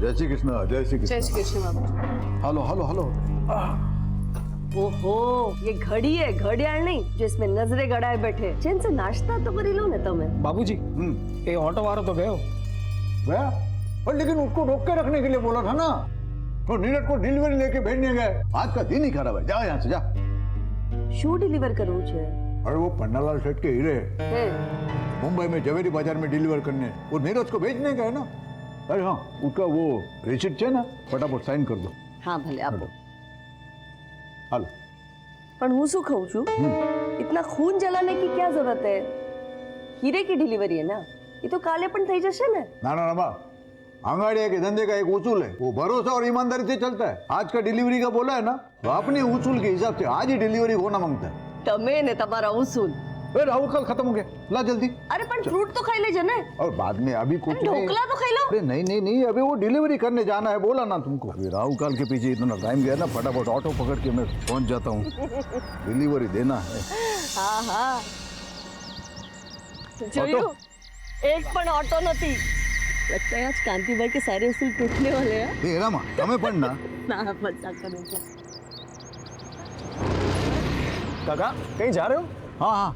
जय श्री कृष्ण, जय श्री कृष्ण। जय श्री कृष्ण बाबू। Hello hello hello. ओहो, ये घड़ी है, घड़ियाल नहीं जिसमें नजरे गड़ाए बैठे। चैन से नाश्ता तो करी लो ना तुम्हें। बाबूजी, ये ऑटो वाला तो गए हो गया? और लेकिन उसको रोक के रखने के लिए बोला था ना, तो नीरज को डिलीवरी लेके भेजने गए। आज का दिन ही खराब है, जा यहाँ से जा। शू डिलीवर करूँ छे? अरे वो पन्नालाल सेठ के हीरे हैं? मुंबई में जवेरी बाजार में डिलीवर करने, वो नीरज को भेजने गए ना। अरे हाँ, उसका वो रिसीट है ना, फटाफट साइन कर दो। हाँ भले आपो। हालो। પણ હું શું કહું છું, इतना खून जलाने की क्या जरूरत है? हीरे की डिलीवरी है ना, ये तो काले पण થઈ જશે ને। ना ना ना बा, आंगड़िया के धंधे का एक उसूल है, वो भरोसा और ईमानदारी से चलता है। आज का डिलीवरी का बोला है ना, तो अपने उसूल के हिसाब से आज ही डिलीवरी होना मांगता है। તમે ને તમારા ઉसूल। अरे राहुल कल खत्म हो गया, ला जल्दी। अरे पण फ्रूट तो खाई लेजे ने। और बाद में अभी कुछ नहीं। ढोकला तो खाई लो। अरे नहीं नहीं नहीं, अभी वो डिलीवरी करने जाना है, बोला ना तुमको। अभी राहुल काल के पीछे इतना टाइम गया ना, फटाफट ऑटो पकड़ के मैं पहुंच जाता हूँ। डिलीवरी देना है। हाँ हाँ जोયું, एक पण ऑटो नथी। लगता है आज कांति भाई के सारे उसूल टूटने वाले हैं। ए रामा, તમે પણ ना। ना मजाक करूं छो। काका कहीं जा रहे हो? हाँ हाँ,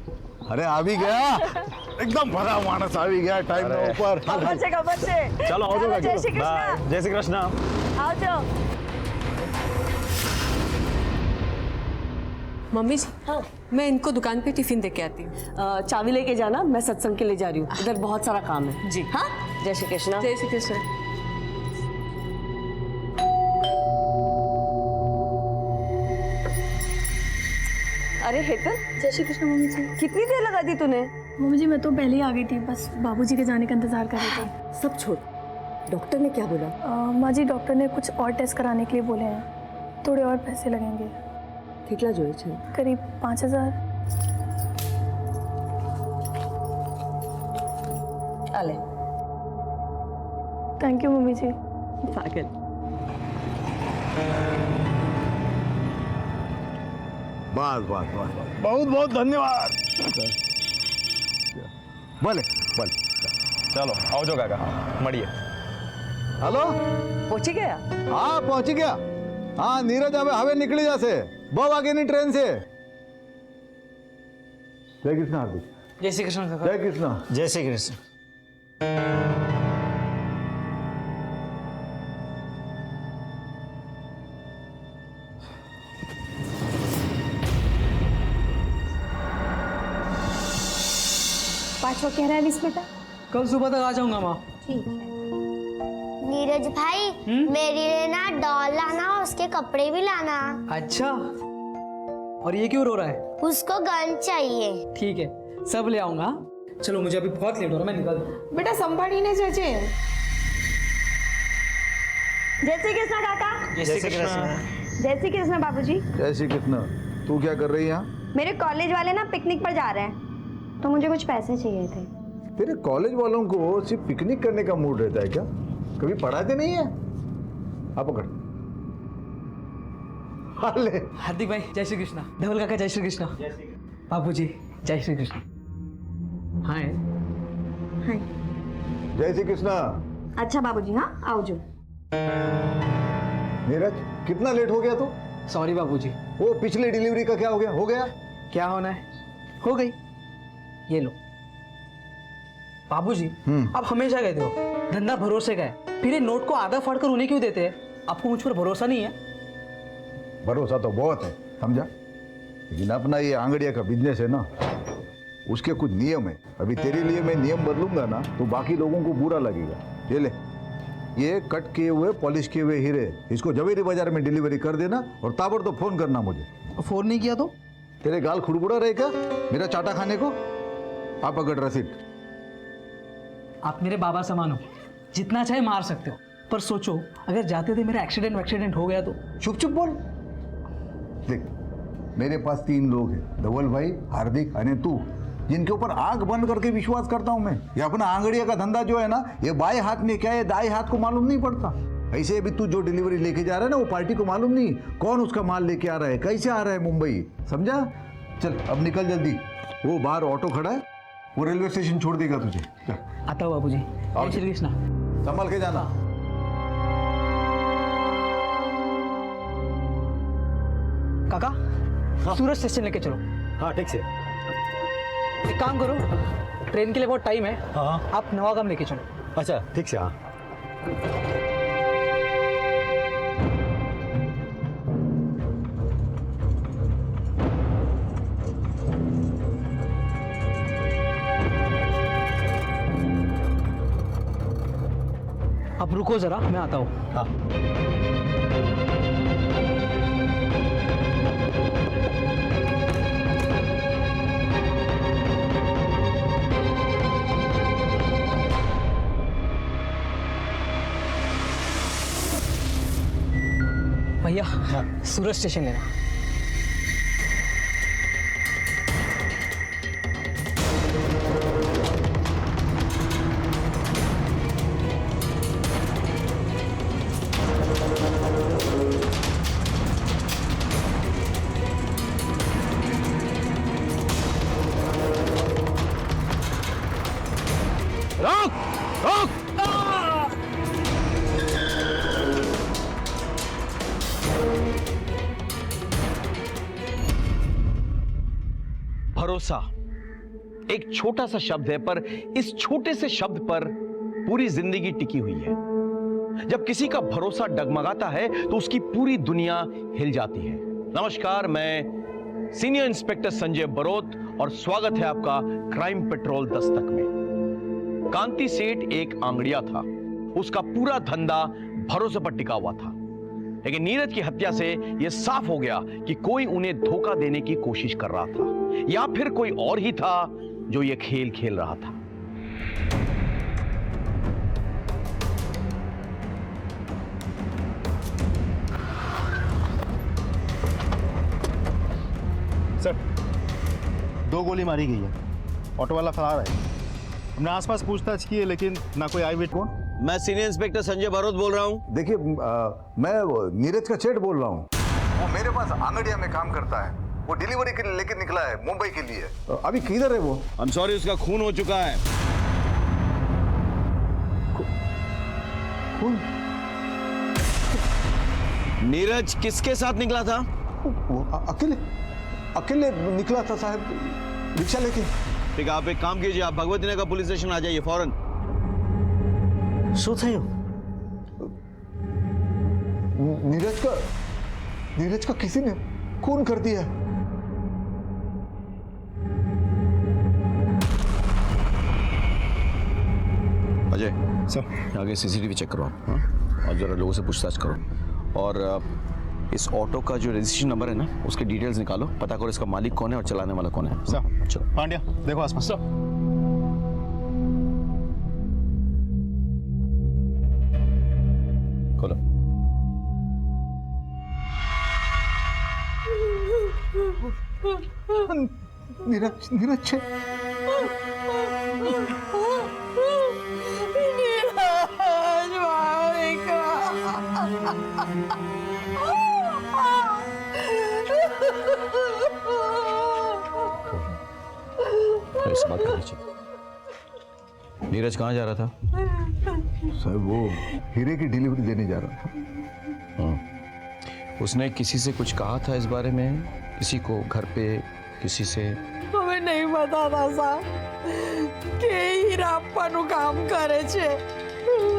अरे आ भी गया, एकदम भरा मानस आ भी गया टाइम के ऊपर। खबर से चलो आओ जाओ। जय श्री कृष्ण। बाय। जय श्री कृष्ण। आओ जाओ। मम्मी जी, हाँ मैं इनको दुकान पे टिफिन दे के आती हूँ। चाबी लेके जाना, मैं सत्संग के लिए जा रही हूँ, इधर बहुत सारा काम है। जी। हाँ, जय श्री कृष्ण। जय श्री कृष्ण। अरे हेतल, जय श्री कृष्ण मम्मी जी। कितनी देर लगा दी तूने? मम्मी जी मैं तो पहले ही आ गई थी, बस बाबूजी के जाने का इंतजार कर रही थी। सब छोड़, डॉक्टर ने क्या बोला? माँ जी डॉक्टर ने कुछ और टेस्ट कराने के लिए बोले हैं, थोड़े और पैसे लगेंगे। कितना जोए छे? करीब 5000। आले। थैंक यू मम्मी जी। पागल। बस बस बस, बहुत बहुत धन्यवाद। भले भले। चलो आओ जाओ काका, મળીએ। हेलो, पहुंची गया? हाँ पहुंची गया। हाँ नीरज हवे निकली जासे, बहु आगे ट्रेन से। जय कृष्ण हार्दिक। जय श्री कृष्ण काका। जय कृष्ण। जय श्री कृष्ण। पाँचवा कह रहा है विश बेटा। कल सुबह तक आ जाऊंगा माँ। ठीक है। नीरज भाई, मेरे लिए ना डॉल लाना और उसके कपड़े भी लाना। अच्छा, और ये क्यों रो रहा है? उसको गन चाहिए। ठीक है, सब ले आऊंगा। चलो मुझे अभी बहुत लेट हो रहा है, मैं निकल। बेटा संभाळीने जजे। जय श्री कृष्ण काका। जय श्री कृष्ण। जय श्री कृष्ण बाबूजी। जय श्री कृष्ण। तू क्या कर रही है यहाँ? मेरे कॉलेज वाले ना पिकनिक पर जा रहे हैं, तो मुझे कुछ पैसे चाहिए थे। तेरे कॉलेज वालों को सिर्फ पिकनिक करने का मूड रहता है क्या? कभी पढ़ाते नहीं है? आप पकड़। हाले। हार्दिक भाई जय श्री कृष्ण। धवल काका जय श्री कृष्ण। बाबूजी जय श्री कृष्ण। हाय। हाय। जय श्री कृष्ण। अच्छा बाबूजी, हाँ आओ जो। नीरज कितना लेट हो गया तू? सॉरी बाबूजी। वो पिछले डिलीवरी का क्या हो गया? हो गया? क्या होना है, हो गई। ये लो बाबूजी, आप हमेशा कहते हो धंधा भरोसे का है, फिर ये नोट को आधा फाड़कर उन्हें क्यों देते हैं? आपको मुझ पर भरोसा नहीं है? भरोसा तो बहुत है, समझा, लेकिन अपना ये आंगड़िया का बिजनेस है ना, उसके कुछ नियम है। अभी तेरे लिए मैं नियम बदलूंगा ना, तो बाकी लोगों को बुरा लगेगा। ये ले, ये कट किए हुए पॉलिश किए हुए हीरे, इसको जवेरी बाजार में डिलीवरी कर देना और ताबड़तोड़ फोन करना मुझे। फोन नहीं किया तो? तेरे गाल खुड़बुड़ा रहेगा मेरा चाटा खाने को। आप अगर रसीद। आप मेरे बाबा समान हो, जितना चाहे मार सकते हो, पर सोचो अगर जाते थे मेरा एक्सीडेंट हो गया तो? चुप चुप बोल। देख, मेरे पास 3 लोग हैं, धवल भाई, हार्दिक और तू, जिनके ऊपर आंख बंद करके विश्वास करता हूं मैं। ये अपना आंगड़िया का धंधा जो है ना, ये बाएं हाथ में क्या है दाएं हाथ को मालूम नहीं पड़ता। ऐसे अभी तू जो डिलीवरी लेके जा रहा है ना, वो पार्टी को मालूम नहीं कौन उसका माल लेके आ रहा है, कैसे आ रहा है मुंबई, समझा? चल अब निकल जल्दी, वो बाहर ऑटो खड़ा है, वो रेलवे स्टेशन छोड़ देगा तुझे। चल आता हूँ बाबूजी। जय श्री कृष्ण। संभाल के जाना। काका सूरज स्टेशन लेके चलो। हाँ ठीक से। एक काम करो, ट्रेन के लिए बहुत टाइम है। हाँ आप नवागाम लेके चलो। अच्छा ठीक से। हाँ आप रुको जरा, मैं आता हूँ। हाँ भैया सूरज स्टेशन लेना। रोक रोक। भरोसा एक छोटा सा शब्द है, पर इस छोटे से शब्द पर पूरी जिंदगी टिकी हुई है। जब किसी का भरोसा डगमगाता है तो उसकी पूरी दुनिया हिल जाती है। नमस्कार, मैं सीनियर इंस्पेक्टर संजय बरोत और स्वागत है आपका क्राइम पेट्रोल दस्तक में। कांति सेठ एक आंगड़िया था, उसका पूरा धंधा भरोसे पर टिका हुआ था। लेकिन नीरज की हत्या से यह साफ हो गया कि कोई उन्हें धोखा देने की कोशिश कर रहा था, या फिर कोई और ही था जो यह खेल खेल रहा था। सर, 2 गोली मारी गई है। ऑटो वाला फरार है। हमने आसपास पूछताछ की है लेकिन ना कोई आई विटनेस। कौन? मैं सीनियर इंस्पेक्टर संजय बरोत बोल रहा हूं। देखिए, मैं वो नीरज का सेठ बोल रहा हूँ। वो मेरे पास आंगड़िया में काम करता है। वो डिलीवरी के लिए लेकर निकला है मुंबई के लिए। अभी किधर है वो? आई एम सॉरी, उसका खून हो चुका है। खून? नीरज किसके साथ निकला था? वो अकेले निकला था साहब, रिक्शा लेके। ठीक है, आप एक काम कीजिए, आप भगवती नगर पुलिस स्टेशन आ जाइए फौरन। શું થયું? नीरज का किसी ने खून कर दिया। अजय सर, आगे सीसीटीवी चेक करो आप, हाँ? और जरा लोगों से पूछताछ करो। और इस ऑटो का जो रजिस्ट्रेशन नंबर है ना, उसके डिटेल्स निकालो, पता करो इसका मालिक कौन है और चलाने वाला कौन है। सर। चलो। पांड्या, देखो आसपास। सर। खोलो। नीरज छे। ऐसी बात कर लीजिए। नीरज कहाँ जा रहा था? सर, वो हीरे की डिलीवरी देने जा रहा था। उसने किसी से कुछ कहा था इस बारे में? किसी को घर पे, किसी से? हमें नहीं पता था साहब कि हीरा નું કામ કરે છે।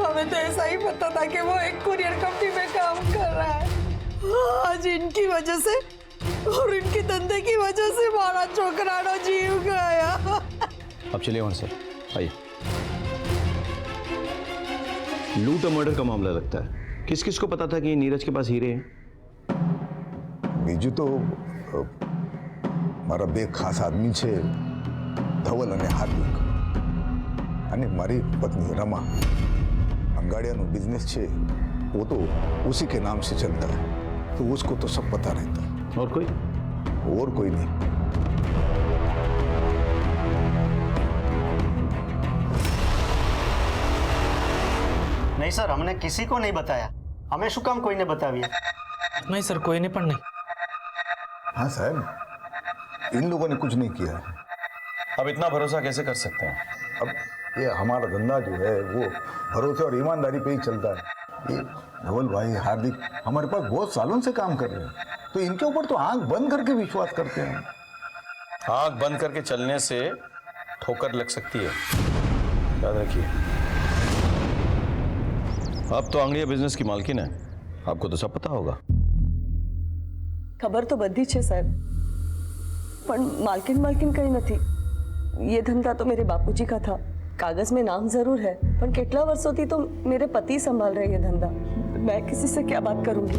हमें तो ऐसा ही पता था कि वो एक कुरियर कंपनी में काम कर रहा है। आज इनकी वजह से और इनके धंधे की वजह से हमारा छोकरानो जीव गया। अब चलिए वहां से, आइए। लूट और मर्डर का मामला लगता है। किस किस को पता था कि नीरज के पास हीरे हैं? बीजू तो मारा બે ખાસ આદમી છે, ધવલ અને હાર્દિક, અને મારી પત્ની रमा। अंगाड़ियाનું बिजनेस છે वो तो उसी के नाम से चलता है, तो उसको तो सब पता रहता है। और कोई? और कोई नहीं। नहीं सर, हमने किसी को नहीं बताया। हमें શું કામ કોઈને बताविए? नहीं सर, कोई नहीं, પણ नहीं। हाँ साहब, इन लोगों ने कुछ नहीं किया। अब इतना भरोसा कैसे कर सकते हैं? अब ये हमारा धंधा जो है वो भरोसे और ईमानदारी पे ही चलता है। ये धवल भाई, हार्दिक हमारे पास बहुत सालों से काम कर रहे हैं, तो इनके ऊपर तो आंख बंद करके विश्वास करते हैं। आंख बंद करके चलने से ठोकर लग सकती है, याद रखिए। अब तो आंगड़िया बिजनेस की मालकिन है, आपको तो सब पता होगा। ખબર તો બધી છે સાહેબ, પણ માલકિન કઈ નથી। ये धंधा तो मेरे बापूजी का था, कागज में नाम जरूर है, पर कितना वर्षों तो मेरे पति संभाल रहे ये धंधा। मैं किसी से क्या बात करूंगी?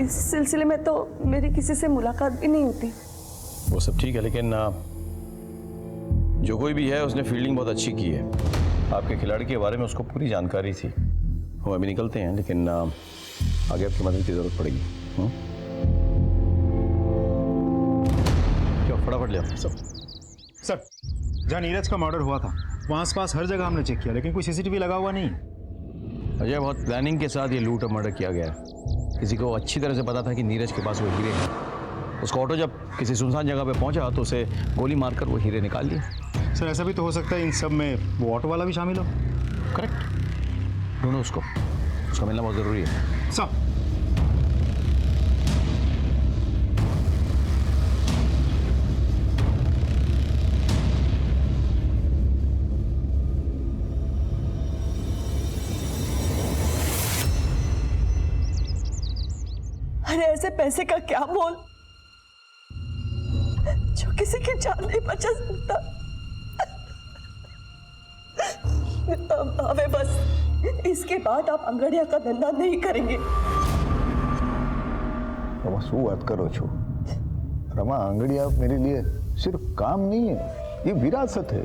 इस सिलसिले में तो मेरी किसी से मुलाकात भी नहीं होती। वो सब ठीक है, लेकिन जो कोई भी है उसने फील्डिंग बहुत अच्छी की है। आपके खिलाड़ी के बारे में उसको पूरी जानकारी थी। हम अभी निकलते हैं, लेकिन आगे आपकी मदद की जरूरत पड़ेगी। क्या फटाफट ले आओ सब। सर, जहाँ नीरज का मर्डर हुआ था वहाँ आसपास हर जगह हमने चेक किया, लेकिन कोई सीसीटीवी लगा हुआ नहीं। अजय, बहुत प्लानिंग के साथ ये लूट और मर्डर किया गया है। किसी को अच्छी तरह से पता था कि नीरज के पास वो हीरे हैं। उसका ऑटो जब किसी सुनसान जगह पे पहुंचा तो उसे गोली मारकर वो हीरे निकाल लिए। सर, ऐसा भी तो हो सकता है इन सब में वो ऑटो वाला भी शामिल हो। करेक्ट, ढूंढो उसको, उसका मिलना बहुत ज़रूरी है। सब अरे ऐसे पैसे का क्या मोल जो किसी की जान नहीं बचा सकता। हमें बस इसके बाद आप अंगड़िया का धंधा नहीं करेंगे। रमा, શું વાત કરો છો? रमा, आंगड़िया मेरे लिए सिर्फ काम नहीं है, ये विरासत है।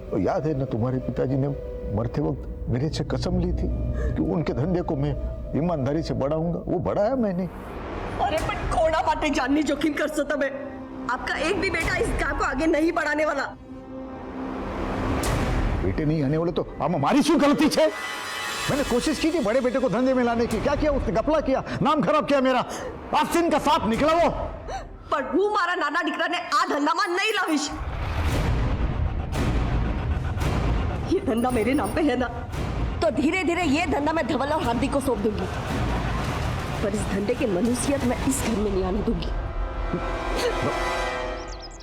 और याद है ना, तुम्हारे पिताजी ने मरते वक्त मेरे से कसम ली थी कि उनके धंधे को मैं ईमानदारी से बढ़ाऊंगा। वो बढ़ाया मैंने। अरे पर कोड़ा बाटे जाननी जोखिम कर सो तबे। आपका एक भी बेटा इस काम को आगे नहीं बढ़ाने वाला। बेटे नहीं आने वाले तो अब हमारी શું गलती है? मैंने कोशिश की थी बड़े बेटे को धंधे में लाने की। क्या किया उसने? गपला किया, नाम खराब किया मेरा। आस्तीन का सांप निकला वो। पर હું મારા નાના દીકરાને આ ધંધામાં નહીં લાવીશ। ये धंधा मेरे नाम पे है ना, तो धीरे धीरे ये धंधा मैं धवल और हार्दिक को सौंप दूंगी। पर इस धंधे की मनुष्यत मैं इस घर में नहीं आने दूंगी।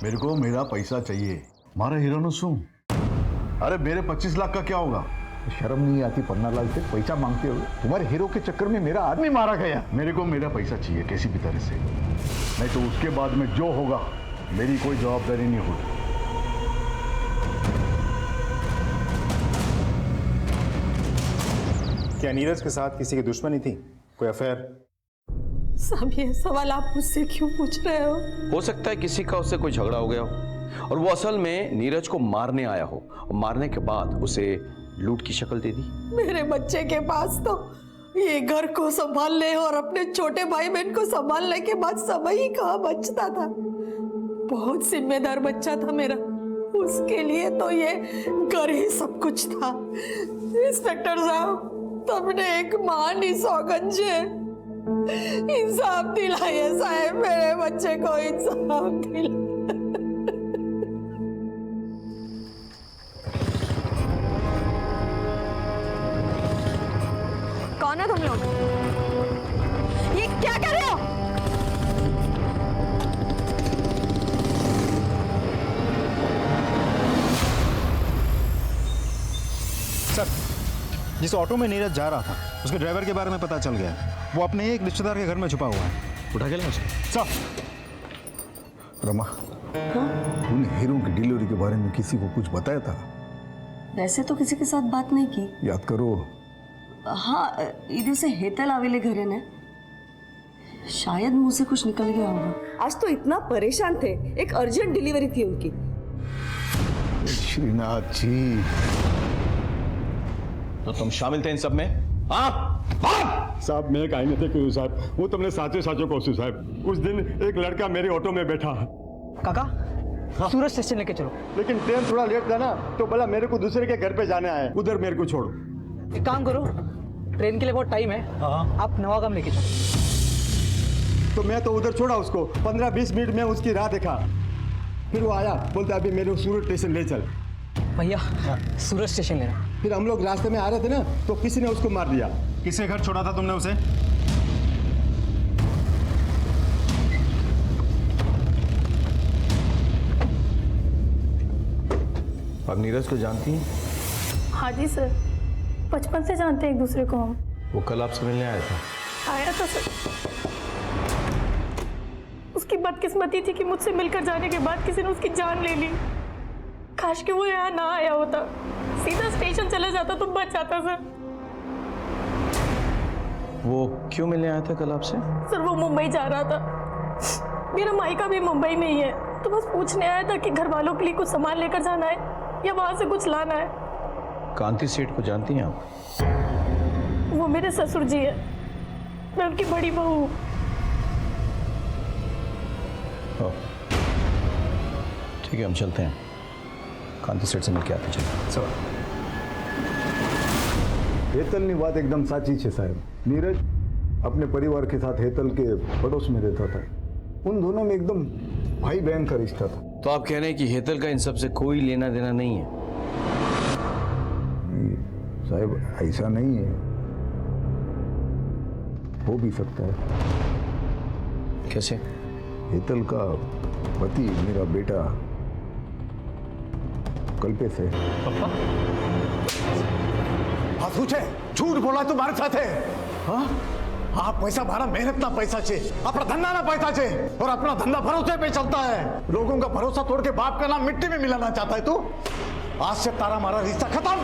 मेरे को मेरा पैसा चाहिए। मारा हीरो नु शू? अरे मेरे 25 लाख का क्या होगा? शर्म नहीं आती पन्नालाल से पैसा मांगते हो? तुम्हारे हीरो के चक्कर में मेरा आदमी मारा गया। मेरे को मेरा पैसा चाहिए किसी भी तरह से, नहीं तो उसके बाद में जो होगा मेरी कोई जवाबदारी नहीं होगी। क्या नीरज के साथ किसी की दुश्मनी थी? कोई अफेयर? सब ये सवाल आप मुझसे क्यों पूछ रहे हो? सकता है किसी का उससे कोई झगड़ा हो गया हो और वो असल में नीरज को मारने आया हो और मारने के बाद उसे लूट की शक्ल दे दी। मेरे बच्चे के पास तो ये घर को संभालने और अपने छोटे भाई बहन को संभालने के बाद समय ही कहाँ बचता था। बहुत जिम्मेदार बच्चा था मेरा, उसके लिए तो ये घर ही सब कुछ था। इंस्पेक्टर साहब, तुमने एक महान सौगंध है, इंसाफ दिलाइए साहब, मेरे बच्चे को इंसाफ दिलाइए। कौन है तुम लोग? ये क्या कर रहे हो? सर, जिस ऑटो में नीरज जा रहा था उसके ड्राइवर के बारे में पता चल गया। वो अपने एक रिश्तेदार के घर में छुपा हुआ है। उठा के लाओ उसे। सर, रमा, तूने हीरो की डिलीवरी के बारे में किसी को कुछ बताया था? वैसे तो किसी के साथ बात नहीं की। याद करो। हाँ, इधर से हेतल आवेले घरे ने, शायद मुंह से कुछ निकल गया होगा। आज तो इतना परेशान थे, एक अर्जेंट डिलीवरी थी उनकी। श्रीनाथ जी, तो तुम शामिल थे इन सब में? साहब, मैं काई नहीं क्यों साहब, હું તમને સાચે સાચો કહું છું સાહેબ। उस दिन एक लड़का मेरे ऑटो में बैठा। काका, सूरज स्टेशन लेके चलो। लेकिन ट्रेन थोड़ा लेट था ना, तो बोला मेरे को दूसरे के घर पे जाना है, उधर मेरे को छोड़ो। एक काम करो, ट्रेन के लिए बहुत टाइम है, आप नवागाम लेके चलो। तो मैं तो उधर छोड़ा उसको। 15-20 मिनट में उसकी राह देखा, फिर वो आया, बोलता अभी मेरे को सूरत स्टेशन ले चल। भैया, सूरज स्टेशन लेना। फिर हम लोग रास्ते में आ रहे थे ना, तो किसी ने उसको मार दिया। किसके घर छोड़ा था तुमने उसे? आप नीरज को जानती हैं? हाँ जी सर, बचपन से जानते हैं एक दूसरे को हम। वो कल आपसे मिलने आया था। आया था सर। उसकी बदकिस्मती थी कि मुझसे मिलकर जाने के बाद किसी ने उसकी जान ले ली। काश कि वो यहाँ ना आया होता, सीधा स्टेशन चला जाता तो बच जाता सर। वो क्यों मिलने आया था कल आपसे? सर वो मुंबई जा रहा था, मेरा मायका भी मुंबई में ही है, तो बस पूछने आया था कि घर वालों के लिए कुछ सामान लेकर जाना है या वहां से कुछ लाना है। कांति सेठ को जानती हैं आप? वो मेरे ससुर जी है, मैं उनकी बड़ी बहू हूँ। ओह, ठीक है, हम चलते हैं, कांति सेठ से मिल के आते चलो। हेतलनी बात एकदम साची है साहब। नीरज अपने परिवार के साथ हेतल के पड़ोस में रहता था। उन दोनों में एकदम भाई बहन का रिश्ता था। तो आप कह रहे हैं कि हेतल का इन सब से कोई लेना देना नहीं है? नहीं साहब, ऐसा नहीं है, हो भी सकता है। कैसे? हेतल का पति मेरा बेटा कल्पेश है। पूछे झूठ बोला तुम्हारे साथ है? हाँ? आप पैसा भाड़ा मेहनत ना पैसा छे, अपना धंधा ना पैसा छे, और अपना धंधा भरोसे पे चलता है। लोगों का भरोसा तोड़ के बाप का नाम मिट्टी में मिलाना चाहता है तू। आज से तारा हमारा रिश्ता खत्म।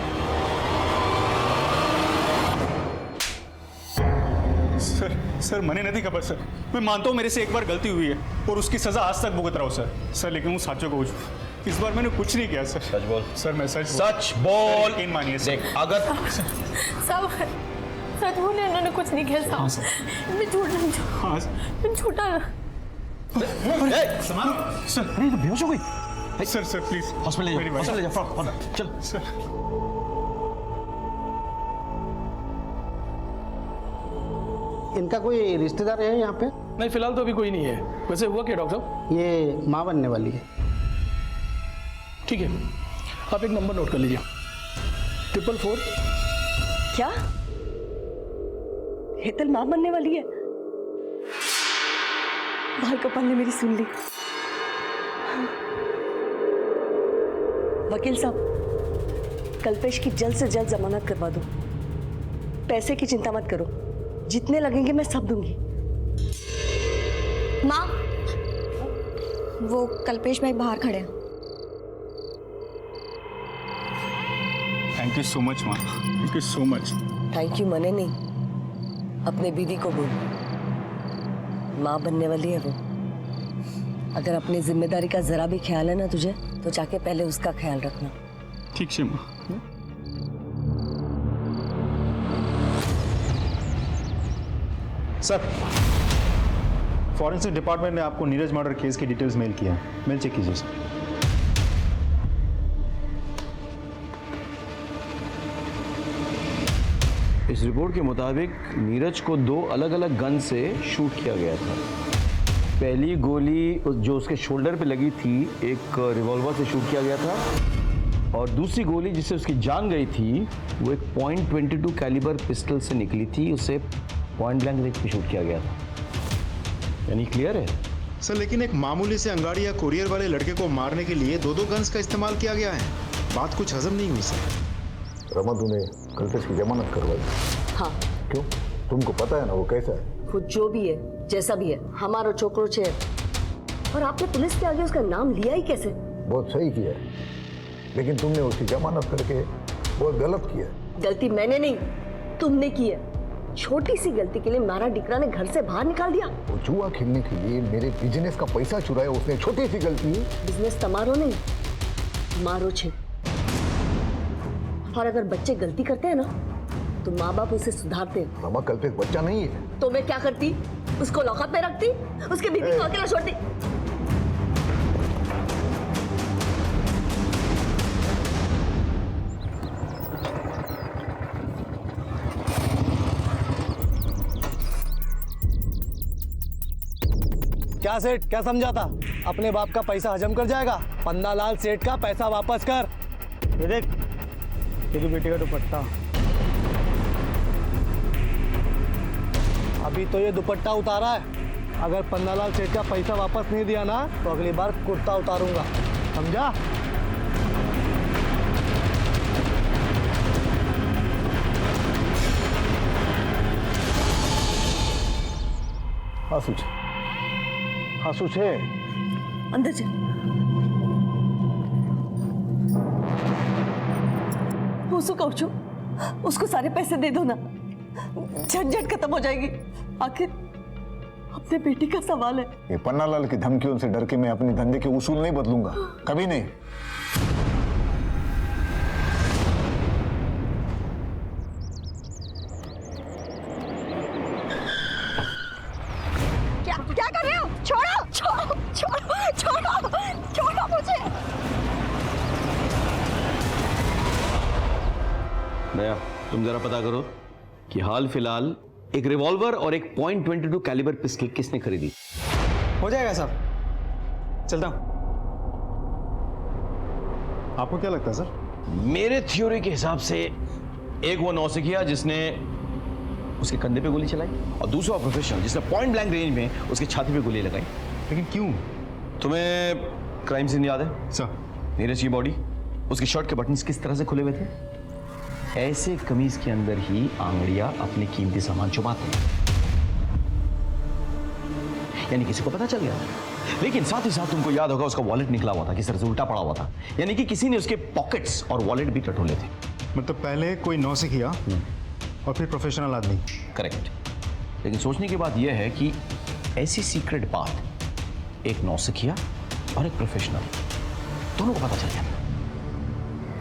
सर मैंने नहीं खबर सर। मैं मानता हूँ मेरे से एक बार गलती हुई है और उसकी सजा आज तक भुगत रहा हूँ सर, लेकिन वो साचो को इस बार मैंने कुछ नहीं किया सर। सच बोल। सर मैं सच बोल। यकीन मानिए सर। देख, अगर साहब सच बोले, उन्होंने कुछ नहीं किया साहब। मैं झूठ नहीं, मैं झूठा। सर अरे तो बेहोश हो गई। सर प्लीज हॉस्पिटल ले जाओ, चल सर। इनका कोई रिश्तेदार है यहाँ पे? नहीं, फिलहाल तो अभी कोई नहीं है। वैसे हुआ क्या डॉक्टर साहब? ये माँ बनने वाली है। ठीक है, आप एक नंबर नोट कर लीजिए, 444। क्या हेतल मां बनने वाली है? भाई कपाल ने मेरी सुन ली। वकील साहब, कल्पेश की जल्द से जल्द जमानत करवा दो। पैसे की चिंता मत करो, जितने लगेंगे मैं सब दूंगी। माँ, वो कल्पेश भाई बाहर खड़े हैं। थैंक यू सो मच माँ, thank you so much. Thank you मने नहीं, अपने बीवी को बोल, माँ बनने वाली है वो। अगर अपनी जिम्मेदारी का जरा भी ख्याल है ना तुझे, तो जाके पहले उसका ख्याल रखना। ठीक है माँ। सर, फॉरेंसिक डिपार्टमेंट ने आपको नीरज मर्डर केस की डिटेल्स मेल किया है, मेल चेक कीजिए सर। इस रिपोर्ट के मुताबिक नीरज को 2 अलग अलग गन से शूट किया गया था। पहली गोली जो उसके शोल्डर पे लगी थी, एक रिवॉल्वर से शूट किया गया था, और दूसरी गोली जिससे उसकी जान गई थी वो एक .22 कैलिबर पिस्टल से निकली थी, उसे पॉइंट ब्लैंक रेंज पे शूट किया गया था। यानी क्लियर है सर, लेकिन एक मामूली से अंगाड़ी या कुरियर वाले लड़के को मारने के लिए 2 गन्स का इस्तेमाल किया गया है। बात कुछ हजम नहीं हुई सर। रमा, तूने कल्पेश की जमानत करवाई? हाँ। क्यों? तुमको पता है ना वो कैसा है? खुद जो भी है, जैसा भी है, हमारा छोकरो छे। और आपने पुलिस के आगे उसका नाम लिया ही कैसे? बहुत सही किया, लेकिन तुमने उसकी जमानत करके बहुत गलत किया। गलती मैंने नहीं, तुमने की है। छोटी सी गलती के लिए मारा डिकरा ने घर से बाहर निकाल दिया। वो जुआ खेलने के लिए मेरे बिजनेस का पैसा चुराया उसने, छोटी सी गलती। बिजनेस तमारो नहीं, मारो छे। और अगर बच्चे गलती करते हैं ना, तो माँ बाप उसे सुधारते हैं। रमा, कल्पेश बच्चा नहीं है। तो मैं क्या करती? उसको लॉकअप में रखती, उसके बीवी को अकेला छोड़ती। क्या सेठ, क्या समझा था? अपने बाप का पैसा हजम कर जाएगा? पन्ना लाल सेठ का पैसा वापस कर। ये देख, तेरी बेटी का दुपट्टा। अभी तो ये दुपट्टा उतारा है, अगर पन्नालाल सेठ का पैसा वापस नहीं दिया ना तो अगली बार कुर्ता उतारूंगा, समझा? हाँ सूझे अंदर चल। उसको कहूँ छू, उसको सारे पैसे दे दो ना, झंझट खत्म हो जाएगी। आखिर अपने बेटी का सवाल है। ये पन्नालाल की धमकियों से डर के मैं अपने धंधे के उसूल नहीं बदलूंगा, कभी नहीं। क्या क्या कर रहे हो? छोड़ो छोड़ो छोड़ो छोड़ो छोड़ो मुझे। दया, तुम जरा पता करो कि हाल फिलहाल एक रिवॉल्वर और एक .22 कैलिबर पिस्टल किसने खरीदी। हो जाएगा साहब, चलता हूं। आपको क्या लगता है सर? मेरे थ्योरी के हिसाब से एक वो नौसिखिया जिसने उसके कंधे पे गोली चलाई और दूसरा प्रोफेशनल जिसने पॉइंट ब्लैंक रेंज में उसके छाती पे गोली लगाई। लेकिन क्यों? तुम्हें क्राइम सीन याद है सर? नीरज की बॉडी, उसकी शर्ट के बटन्स किस तरह से खुले हुए थे? ऐसे कमीज के अंदर ही आंगड़ियां अपने कीमती सामान छुपाते हैं, यानी किसी को पता चल गया। लेकिन साथ ही साथ तुमको याद होगा उसका वॉलेट निकला हुआ था, किस तरह से उल्टा पड़ा हुआ था, यानी कि किसी ने उसके पॉकेट्स और वॉलेट भी टटोले थे। मतलब पहले कोई नौसिखिया और फिर प्रोफेशनल आदमी। करेक्ट। लेकिन सोचने की बात यह है कि ऐसी सीक्रेट बात एक नौसिखिया और एक प्रोफेशनल दोनों को पता चल गया।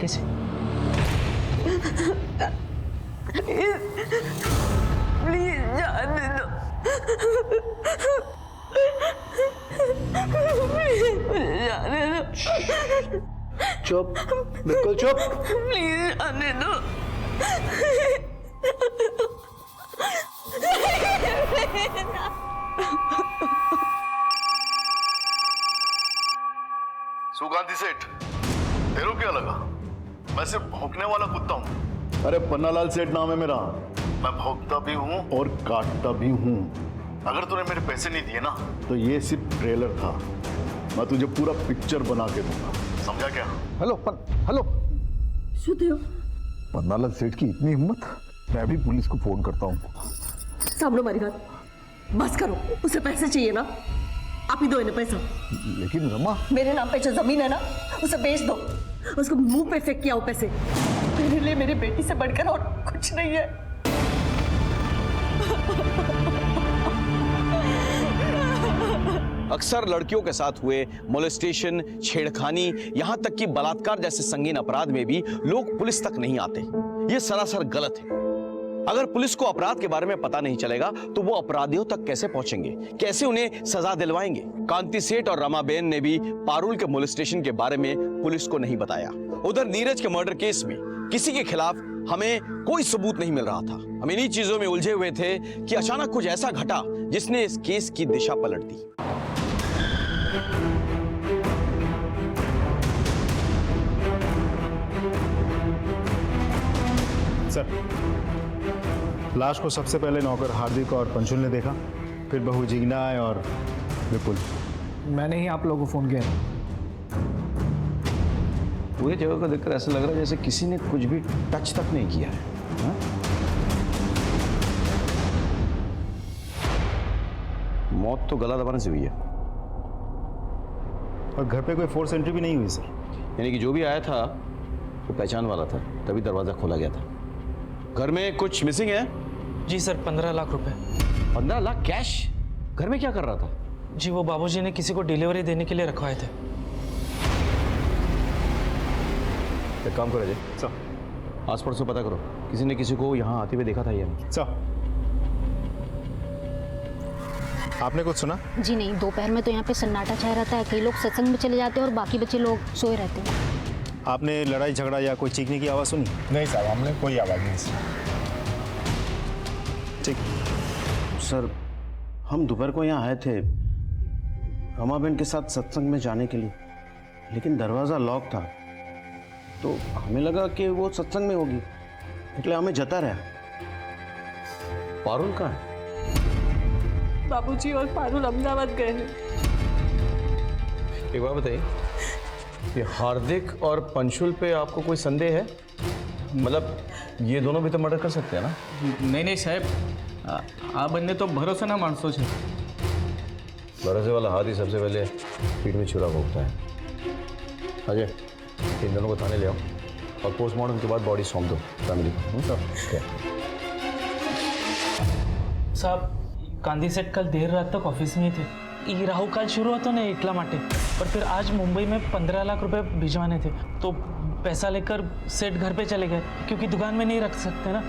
कैसे? प्लीज जाने दो, प्लीज जाने दो। चुप, बिल्कुल चुप। प्लीज जाने दो। सुगांधी सेठ, तेरे को क्या लगा मैं सिर्फ भौंकने वाला कुत्ता हूँ? अरे पन्नालाल सेठ नाम है मेरा, मैं भौंकता भी हूँ और काटता भी हूँ। अगर तूने मेरे पैसे नहीं दिए ना तो ये सिर्फ ट्रेलर था, मैं तुझे पूरा पिक्चर बना के दूंगा, समझा क्या? हेलो सुदेव, पन्नालाल सेठ की इतनी हिम्मत, मैं भी पुलिस को फोन करता हूँ। सामने हमारी बात बस करो, उसे पैसे चाहिए ना, आप ही दो इन्हें पैसा। लेकिन रमा, मेरे नाम पे जो जमीन है ना उसे बेच दो, उसको मुंह पे फेंक के आओ पैसे। मेरे लिए मेरी बेटी से बढ़कर और कुछ नहीं है। अक्सर लड़कियों के साथ हुए मोलेस्टेशन, छेड़खानी, यहां तक कि बलात्कार जैसे संगीन अपराध में भी लोग पुलिस तक नहीं आते। यह सरासर गलत है। अगर पुलिस को अपराध के बारे में पता नहीं चलेगा तो वो अपराधियों तक कैसे पहुंचेंगे, कैसे उन्हें सजा दिलवाएंगे? कांति सेठ और रमाबेन ने भी पारुल के मोलेस्टेशन के बारे में पुलिस को नहीं बताया। उधर नीरज के मर्डर केस में किसी के खिलाफ हमें कोई सबूत नहीं मिल रहा था। हम इन्हीं चीजों में उलझे हुए थे कि अचानक कुछ ऐसा घटा जिसने इस केस की दिशा पलट दी। सर, लाश को सबसे पहले नौकर हार्दिक और पंचुल ने देखा, फिर बहू जिग्ना और विपुल। मैंने ही आप लोगों को फोन किया। पूरी जगह को देखकर ऐसा लग रहा है जैसे किसी ने कुछ भी टच तक नहीं किया है। हा? मौत तो गला दबाने से हुई है। और घर पे कोई फोर्स एंट्री भी नहीं हुई सर। यानी कि जो भी आया था वो पहचान वाला था, तभी दरवाजा खोला गया था। घर में कुछ मिसिंग है? जी सर, 15 लाख रुपए। 15 लाख कैश? घर में क्या कर रहा था? जी वो बाबूजी ने किसी को डिलीवरी देने के लिए रखवाए थे। एक काम करो जी सर, आस पड़ोस से पता करो किसी ने किसी को यहाँ आते हुए देखा था या नहीं। सर, आपने कुछ सुना? जी नहीं, दोपहर में तो यहाँ पे सन्नाटा छाया रहता है। कई लोग सत्संग में चले जाते हैं और बाकी बच्चे लोग सोए रहते हैं। आपने लड़ाई झगड़ा या कोई चीखने की आवाज़ सुनी? नहीं साहब, हमने कोई आवाज़ नहीं सुनी। ठीक सर, हम दोपहर को यहाँ आए थे रमाबेन के साथ सत्संग में जाने के लिए, लेकिन दरवाज़ा लॉक था। तो हमें लगा कि वो सत्संग में होगी, इसलिए हमें जता रहा। पारुल कहाँ है? बाबूजी और पारुल अहमदाबाद गए हैं। एक बात बताइए, ये हार्दिक और पंशुल पे आपको कोई संदेह है? मतलब ये दोनों भी तो मर्डर कर सकते हैं ना? नहीं साहब, आ बनने तो भरोसा ना मानसो छे। भरोसे वाला हाथ ही सबसे पहले पीठ में छुरा भोगता है। अजय, इन दोनों को थाने ले आओ और पोस्टमार्टम के बाद बॉडी सौंप दो फैमिली को। साहब, गांधी सेठ कल देर रात तक ऑफिस में ही थे। ये राहु काल शुरू होता ना इतला माटे, पर फिर आज मुंबई में 15 लाख रुपए भिजवाने थे, तो पैसा लेकर सेठ घर पे चले गए क्योंकि दुकान में नहीं रख सकते ना,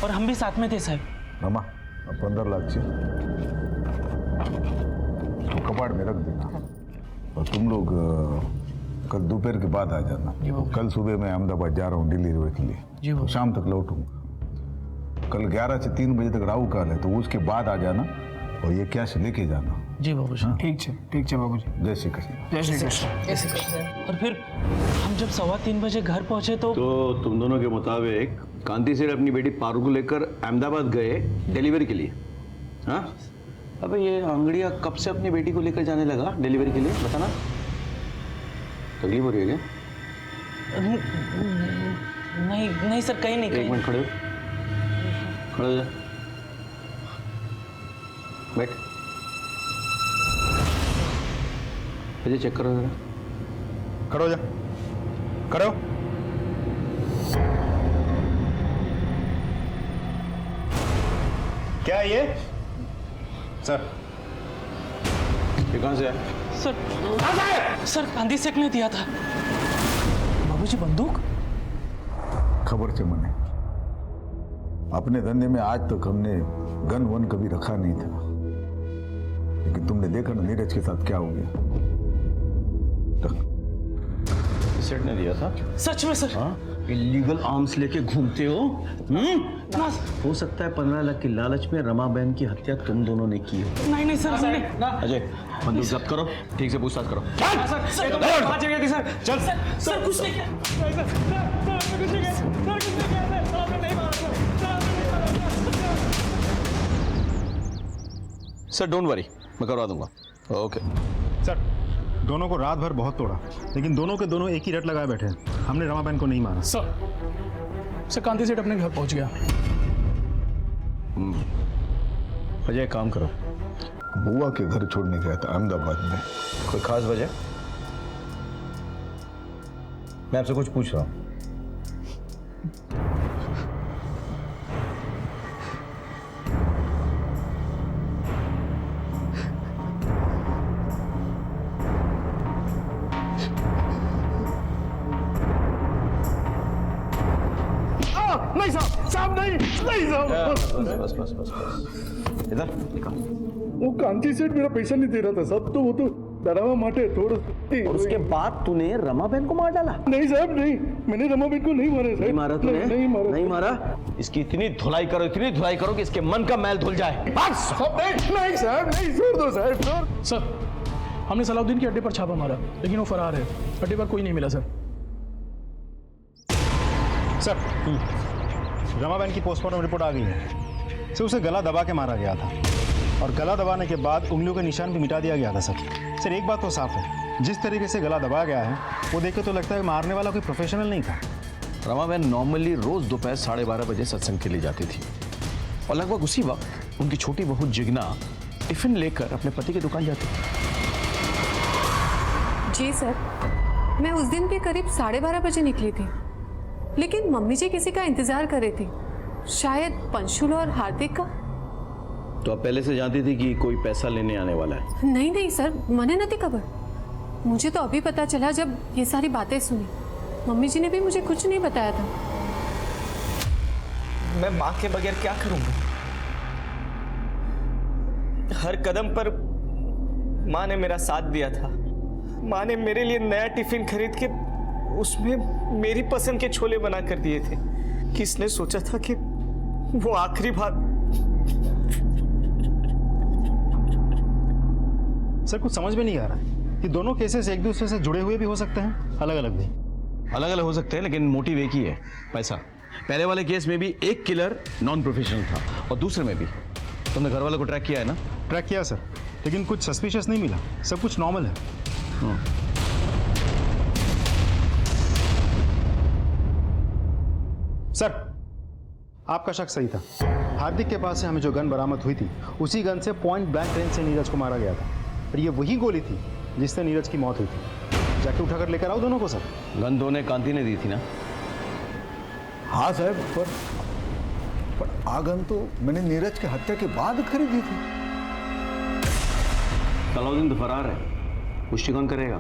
और हम भी साथ में थे साहब। रमा 15 लाख से तो कबाड़ में रख देना, और तुम लोग कल दोपहर के बाद आ जाना। कल सुबह मैं अहमदाबाद जा रहा हूँ डिलीवरी के लिए, तो शाम तक लौटूंगा। कल 11 से 3 बजे तक राहु काल है, तो उसके बाद आ जाना और ये कैश लेके जाना। जी बाबूजी। ठीक है बाबूजी। जय श्री कृष्ण। जय श्री कृष्ण। और फिर हम जब 2:15 बजे घर पहुंचे तो तुम दोनों के मुताबिक कांति सेठ अपनी बेटी पारुल को लेकर अहमदाबाद गए डिलीवरी के लिए। हाँ, अबे ये आंगड़िया कब से अपनी बेटी को लेकर जाने लगा डिलीवरी के लिए, बताना। तकलीफ हो रही है क्या? नहीं सर, कहीं नहीं। एक मिनट खड़े हो जा, बैठ। अजय चेक करो जरा। खड़ो जा, खड़ो। क्या है ये? सर, ये कहाँ से है? सर गांधी सेठ ने दिया था। बाबूजी बंदूक? खबर से मने, अपने धंधे में आज तक हमने गन वन कभी रखा नहीं था, लेकिन तुमने देखा ना नीरज के साथ क्या हो गया। सेठ ने दिया था? सच में सर? हाँ, इलीगल आर्म्स लेके घूमते हो? हो सकता है 15 लाख की लालच में रमाबेन की हत्या तुम दोनों ने की हो। नहीं सर, हमने। अजय, बंदूक जब्त करो, ठीक से पूछताछ करो। सर कुछ नहीं किया। सर डोंट वरी, मैं करवा दूंगा। ओके सर, दोनों को रात भर बहुत तोड़ा, लेकिन दोनों के दोनों एक ही रट लगाए बैठे हैं। हमने रमाबेन को नहीं मारा। सर कांति सेठ अपने घर पहुंच गया। अजय काम करो, बुआ के घर छोड़ने गया था अहमदाबाद में। कोई खास वजह? मैं आपसे कुछ पूछ रहा हूँ। नहीं साहब नहीं साहब। बस इधर निकाल। वो कांति सेठ मेरा पैसा नहीं दे रहा था साहब, तो वो तो डरावा माटे थोड़ा। और उसके बाद तूने रमाबेन को मार डाला? नहीं साहब नहीं, मैंने रमाबेन को नहीं मारा साहब। नहीं मारा तूने? नहीं मारा। इसकी इतनी धुलाई करो कि इसके मन का मैल धुल जाए। नहीं साहब, नहीं, छोड़ दो साहब। सर, हमने सलाउद्दीन के अड्डे पर छापा मारा, लेकिन वो फरार है। अड्डे पर कोई नहीं मिला सर। सर, रमाबेन की पोस्टमार्टम रिपोर्ट आ गई है। सर, उसे गला दबा के मारा गया था, और गला दबाने के बाद उंगलियों के निशान भी मिटा दिया गया था। सर, एक बात तो साफ है, जिस तरीके से गला दबाया गया है वो देखे तो लगता है मारने वाला कोई प्रोफेशनल नहीं था। रमाबेन नॉर्मली रोज दोपहर 12:30 बजे सत्संग के लिए जाती थी, और लगभग उसी वक्त उनकी छोटी बहू जिग्ना टिफिन लेकर अपने पति की दुकान जाती थी। जी सर, मैं उस दिन भी करीब 12:30 बजे निकली थी, लेकिन मम्मी जी किसी का इंतजार कर रही थी, शायद पंशुल और हार्दिक का। तो आप पहले से जानती थी कि कोई पैसा लेने आने वाला है? नहीं सर, मने नहीं खबर। मुझे तो अभी पता चला जब ये सारी बातें सुनी। मम्मी जी ने भी मुझे कुछ नहीं बताया था। मैं माँ के बगैर क्या करूंगा? हर कदम पर माँ ने मेरा साथ दिया था। माँ ने मेरे लिए नया टिफिन खरीद के उसमें मेरी पसंद के छोले बना कर दिए थे। किसने सोचा था कि वो आखिरी बात। सर, कुछ समझ में नहीं आ रहा है कि दोनों केसेस एक दूसरे से जुड़े हुए भी हो सकते हैं, अलग अलग भी। अलग अलग हो सकते हैं लेकिन मोटिव एक ही है, पैसा। पहले वाले केस में भी एक किलर नॉन प्रोफेशनल था और दूसरे में भी। तुमने घर वालों को ट्रैक किया है ना? ट्रैक किया सर, लेकिन कुछ सस्पिशियस नहीं मिला, सब कुछ नॉर्मल है। सर, आपका शक सही था। हार्दिक के पास से हमें जो गन बरामद हुई थी, उसी गन से पॉइंट ब्लैंक रेंज से नीरज को मारा गया था। और ये वही गोली थी जिससे नीरज की मौत हुई थी। जाके उठाकर लेकर आओ दोनों को सर। गन दोनों कांति ने दी थी ना? हाँ साहब, पर आगन तो मैंने नीरज की हत्या के बाद खरीदी थी। सलाउद्दीन तो फरार है, पुष्टि कौन करेगा?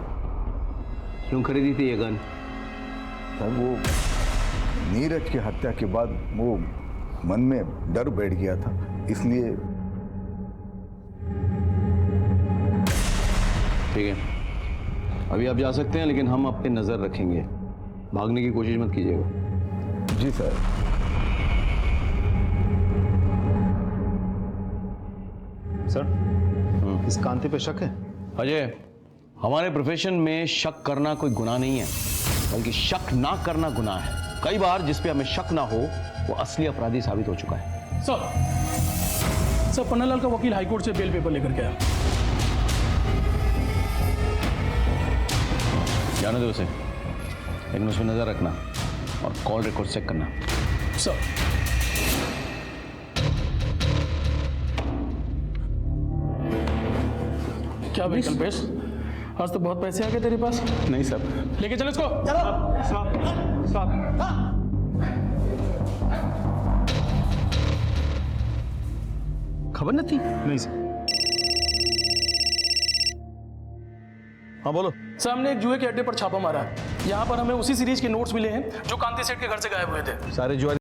क्यों खरीदी थी ये गन? साहब वो नीरज की हत्या के बाद वो मन में डर बैठ गया था, इसलिए। ठीक है, अभी आप जा सकते हैं, लेकिन हम आप पे नजर रखेंगे। भागने की कोशिश मत कीजिएगा। जी सर। सर, इस कांति पे शक है? अजय, हमारे प्रोफेशन में शक करना कोई गुनाह नहीं है, बल्कि शक ना करना गुनाह है। कई बार जिस पे हमें शक ना हो वो असली अपराधी साबित हो चुका है। सर पन्नालाल का वकील हाईकोर्ट से बेल पेपर लेकर के आया। जाने दो उसे, लेकिन उसमें नजर रखना और कॉल रिकॉर्ड चेक करना। सर क्या भाई कल्पेश, आज तो बहुत पैसे आ गए तेरे पास। नहीं सर। लेके चलो इसको। खबर न थी? नहीं सर। हाँ बोलो। सर हमने एक जुए के अड्डे पर छापा मारा है। यहाँ पर हमें उसी सीरीज के नोट्स मिले हैं जो कांति सेठ के घर से गायब हुए थे। सारे जुआ